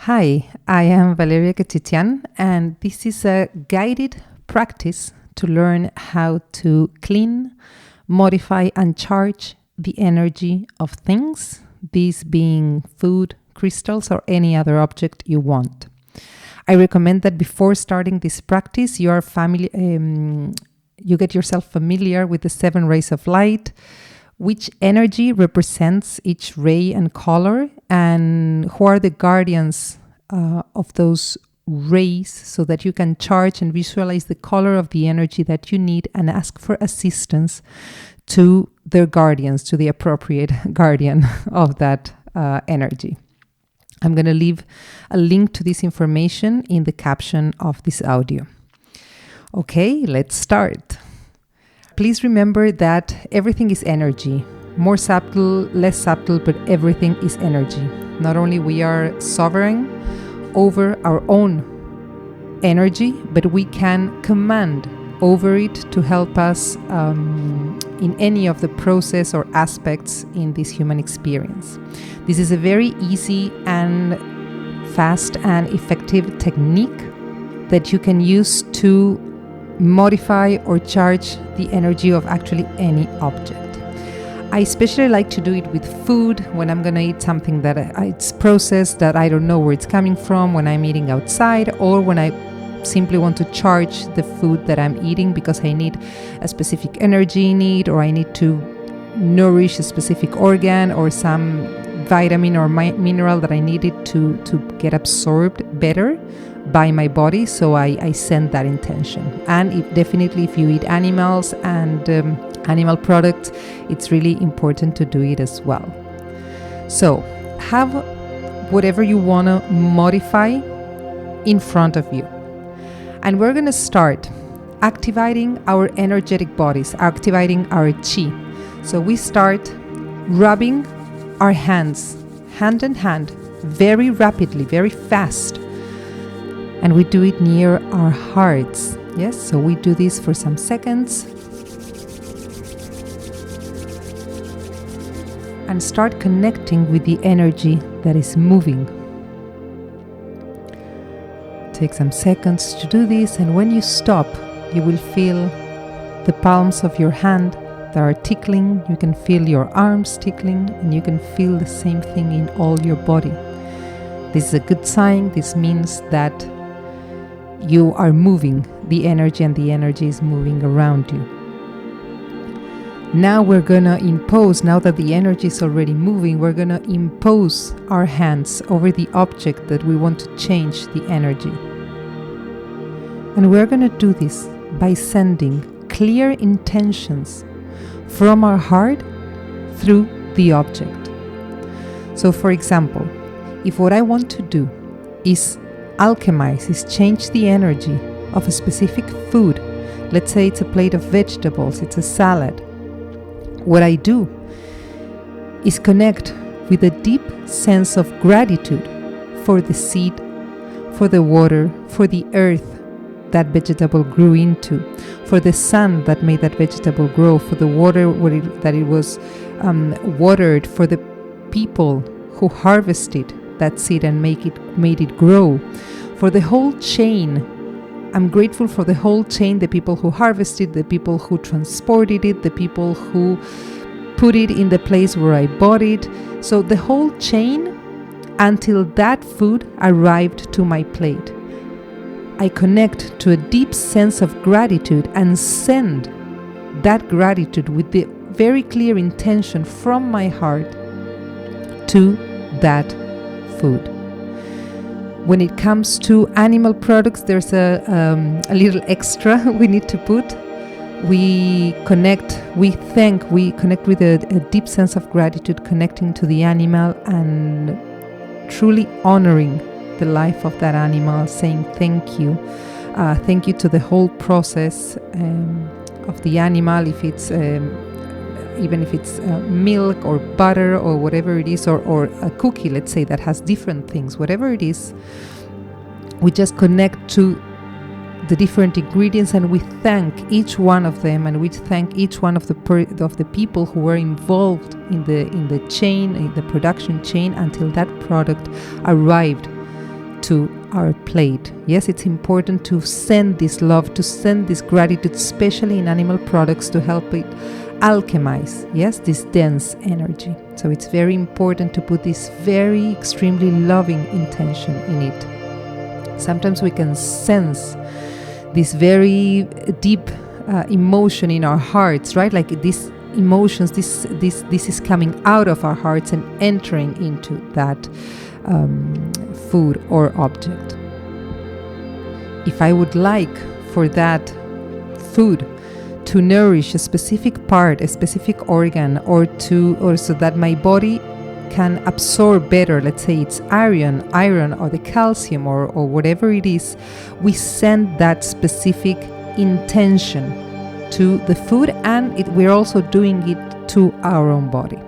Hi, I am Valeria Kechichian, and this is a guided practice to learn how to clean, modify, and charge the energy of things, these being food, crystals, or any other object you want. I recommend that before starting this practice, you get yourself familiar with the 7 rays of light, which energy represents each ray and color, and who are the guardians of those rays, so that you can charge and visualize the color of the energy that you need and ask for assistance to their guardians, to the appropriate guardian of that energy. I'm going to leave a link to this information in the caption of this audio. Okay, let's start. Please remember that everything is energy, more subtle, less subtle, but everything is energy. Not only we are sovereign over our own energy, but we can command over it to help us in any of the process or aspects in this human experience. This is a very easy and fast and effective technique that you can use to modify or charge the energy of actually any object. I especially like to do it with food, when I'm going to eat something that it's processed, that I don't know where it's coming from, when I'm eating outside, or when I simply want to charge the food that I'm eating because I need a specific energy in it, or I need to nourish a specific organ or some vitamin or mineral that I needed to get absorbed better by my body. So I send that intention. And definitely if you eat animals and animal products, it's really important to do it as well. So have whatever you want to modify in front of you. And we're going to start activating our energetic bodies, activating our chi. So we start rubbing our hands, hand in hand, very rapidly, very fast. And we do it near our hearts. Yes, so we do this for some seconds. And start connecting with the energy that is moving. Take some seconds to do this, and when you stop, you will feel the palms of your hand that are tickling. You can feel your arms tickling, and you can feel the same thing in all your body. This is a good sign. This means that you are moving the energy, and the energy is moving around you. Now we're going to impose, now that the energy is already moving, we're going to impose our hands over the object that we want to change the energy. And we're going to do this by sending clear intentions from our heart through the object. So for example, if what I want to do is alchemize, is change the energy of a specific food, let's say it's a plate of vegetables, it's a salad, what I do is connect with a deep sense of gratitude for the seed, for the water, for the earth that vegetable grew into, for the sun that made that vegetable grow, for the water that it was watered, for the people who harvested that seed and made it grow, for the whole chain. I'm grateful for the whole chain, the people who harvested, the people who transported it, the people who put it in the place where I bought it. So the whole chain until that food arrived to my plate. I connect to a deep sense of gratitude and send that gratitude with the very clear intention from my heart to that food. When it comes to animal products, there's a little extra we need to put. We connect with a deep sense of gratitude, connecting to the animal and truly honoring the life of that animal, saying thank you. Thank you to the whole process of the animal, if it's even if it's milk or butter or whatever it is, or a cookie, let's say, that has different things, whatever it is, we just connect to the different ingredients and we thank each one of them, and we thank each one of the people who were involved in the chain, in the production chain, until that product arrived to our plate. Yes, it's important to send this love, to send this gratitude, especially in animal products, to help it alchemize, yes, this dense energy. So it's very important to put this very extremely loving intention in it. Sometimes we can sense this very deep emotion in our hearts, right? Like these emotions, this is coming out of our hearts and entering into that food or object. If I would like for that food to nourish a specific part, a specific organ, or so that my body can absorb better, let's say it's iron or the calcium or whatever it is, we send that specific intention to the food, and we're also doing it to our own body.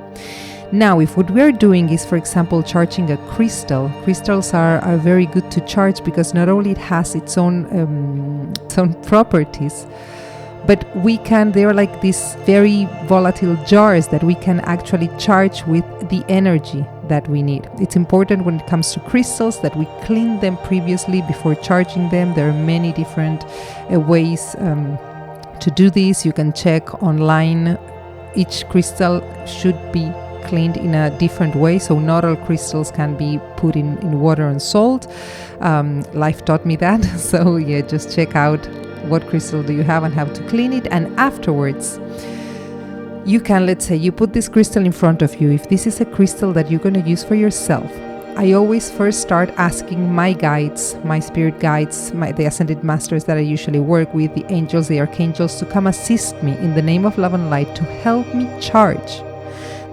Now, if what we're doing is, for example, charging a crystal, crystals are very good to charge because not only it has its own properties, but they are like these very volatile jars that we can actually charge with the energy that we need. It's important when it comes to crystals that we clean them previously before charging them. There are many different ways to do this. You can check online. Each crystal should be cleaned in a different way, so not all crystals can be put in water and salt. Life taught me that. So yeah, just check out what crystal do you have and how to clean it. And afterwards, you can, let's say you put this crystal in front of you. If this is a crystal that you're going to use for yourself, I always first start asking my guides, my spirit guides, the ascended masters that I usually work with, the angels, the archangels, to come assist me in the name of love and light to help me charge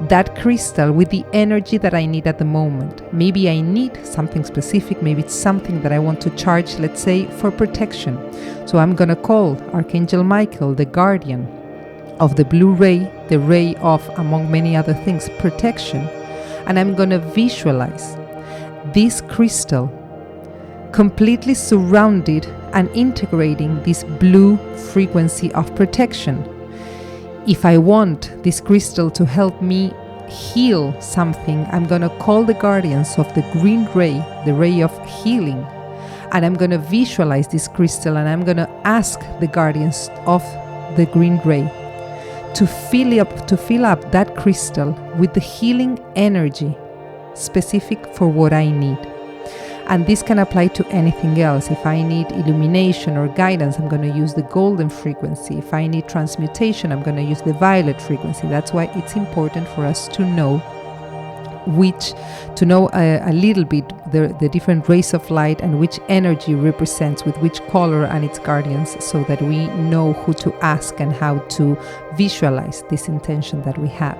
that crystal with the energy that I need at the moment. Maybe I need something specific, maybe it's something that I want to charge, let's say, for protection. So I'm going to call Archangel Michael, the guardian of the blue ray, the ray of, among many other things, protection. And I'm going to visualize this crystal completely surrounded and integrating this blue frequency of protection. If I want this crystal to help me heal something, I'm going to call the guardians of the green ray, the ray of healing, and I'm going to visualize this crystal, and I'm going to ask the guardians of the green ray to fill up that crystal with the healing energy specific for what I need. And this can apply to anything else. If I need illumination or guidance, I'm going to use the golden frequency. If I need transmutation, I'm going to use the violet frequency. That's why it's important for us to know a little bit the different rays of light and which energy represents with which color and its guardians, so that we know who to ask and how to visualize this intention that we have.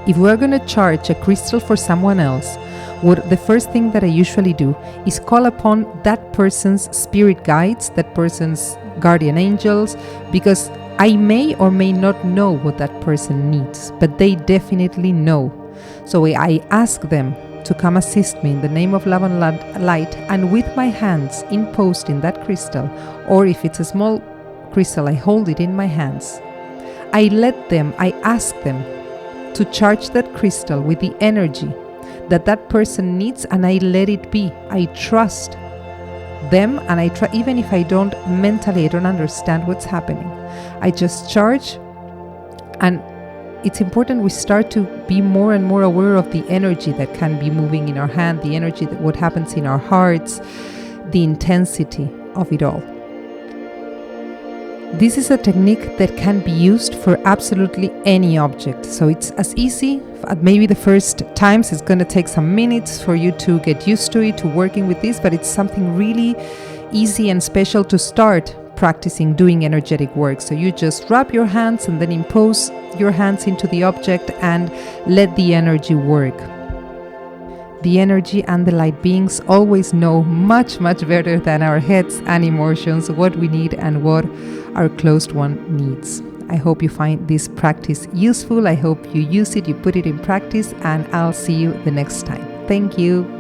If we're going to charge a crystal for someone else, the first thing that I usually do is call upon that person's spirit guides, that person's guardian angels, because I may or may not know what that person needs, but they definitely know. So I ask them to come assist me in the name of love and light, and with my hands imposed in that crystal, or if it's a small crystal, I hold it in my hands. I ask them to charge that crystal with the energy that person needs, and I let it be. I trust them, and I try, even if I don't understand what's happening. I just charge, and it's important we start to be more and more aware of the energy that can be moving in our hand, the energy that what happens in our hearts, the intensity of it all. This is a technique that can be used for absolutely any object. So it's as easy, maybe the first times it's going to take some minutes for you to get used to it, to working with this, but it's something really easy and special to start practicing doing energetic work. So you just wrap your hands and then impose your hands into the object and let the energy work. The energy and the light beings always know much, much better than our heads and emotions what we need and what our closed one needs. I hope you find this practice useful. I hope you use it, you put it in practice, and I'll see you the next time. Thank you.